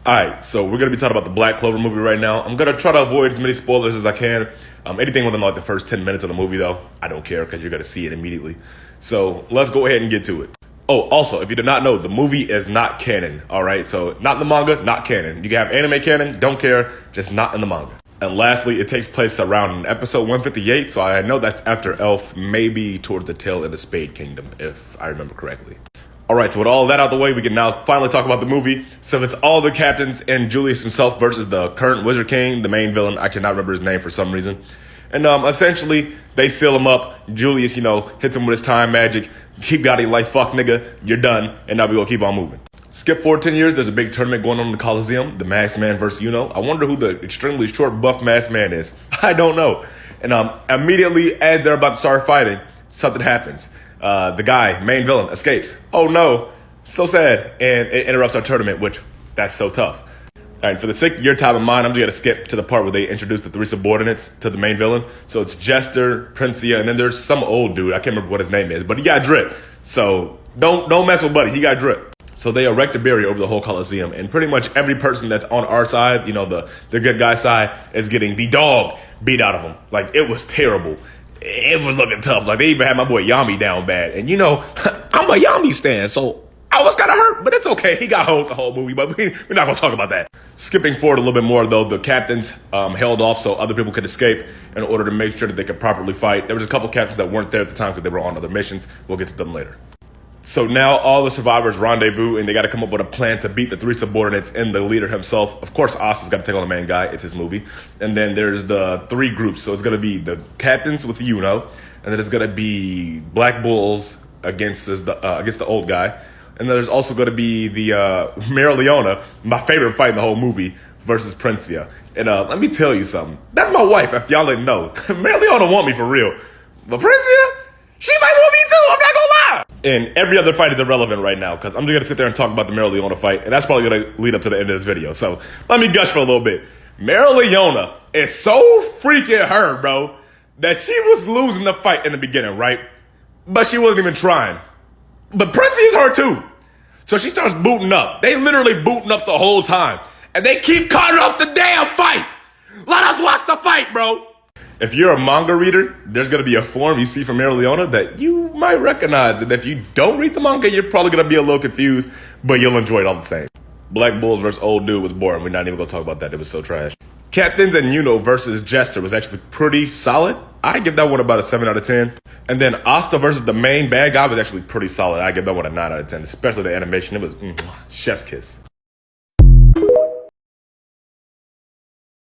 Alright, so we're going to be talking about the Black Clover movie right now. I'm going to try to avoid as many spoilers as I can. Anything within like the first 10 minutes of the movie, though, I don't care because you're going to see it immediately. So let's go ahead and get to it. Oh, also, if you did not know, the movie is not canon, alright? So not in the manga, not canon. You can have anime canon, don't care, just not in the manga. And lastly, it takes place around episode 158, so I know that's after Elf, maybe toward the tail of the Spade Kingdom, if I remember correctly. Alright, so with all that out of the way, we can now finally talk about the movie. So it's all the captains and Julius himself versus the current Wizard King, the main villain. I cannot remember his name for some reason. And essentially, they seal him up. Julius, hits him with his time magic. He got it like, fuck nigga, you're done. And now we gonna keep on moving. Skip forward 10 years, there's a big tournament going on in the Coliseum. The Masked Man versus I wonder who the extremely short, buff Masked Man is. I don't know. And immediately, as they're about to start fighting, something happens. The guy, main villain, escapes. Oh no, so sad. And it interrupts our tournament, which, that's so tough. All right, for the sake of your time and mine, I'm just gonna skip to the part where they introduce the three subordinates to the main villain. So it's Jester, Princia, and then there's some old dude, I can't remember what his name is, but he got drip. So don't mess with Buddy, he got drip. So they erect a barrier over the whole Coliseum, and pretty much every person that's on our side, the good guy side, is getting the dog beat out of them. Like, it was terrible. It was looking tough. Like, they even had my boy Yami down bad. And I'm a Yami stan, so I was kind of hurt, but it's okay. He got hold the whole movie, but we're not going to talk about that. Skipping forward a little bit more, though, the captains held off so other people could escape in order to make sure that they could properly fight. There was a couple captains that weren't there at the time because they were on other missions. We'll get to them later. So now all the survivors rendezvous, and they got to come up with a plan to beat the three subordinates and the leader himself. Of course, Asta's got to take on the main guy. It's his movie. And then there's the three groups. So it's going to be the captains with and then it's going to be Black Bulls against the old guy. And then there's also going to be the Marileona, my favorite fight in the whole movie, versus Princia. And let me tell you something. That's my wife, if y'all didn't know. Marileona want me for real. But Princia, she might want me too, I'm not gonna lie. And every other fight is irrelevant right now because I'm just gonna sit there and talk about the Marileona fight, and that's probably gonna lead up to the end of this video. So let me gush for a little bit. Marileona is so freaking her, bro, that she was losing the fight in the beginning, right? But she wasn't even trying. But Princey is her too. So she starts booting up. They literally booting up the whole time. And they keep cutting off the damn fight. Let us watch the fight, bro. If you're a manga reader, there's going to be a form you see from Marileona that you might recognize. And if you don't read the manga, you're probably going to be a little confused, but you'll enjoy it all the same. Black Bulls versus Old Dude was boring. We're not even going to talk about that. It was so trash. Captains and versus Jester was actually pretty solid. I give that one about a 7 out of 10. And then Asta versus the main bad guy was actually pretty solid. I give that one a 9 out of 10, especially the animation. It was chef's kiss.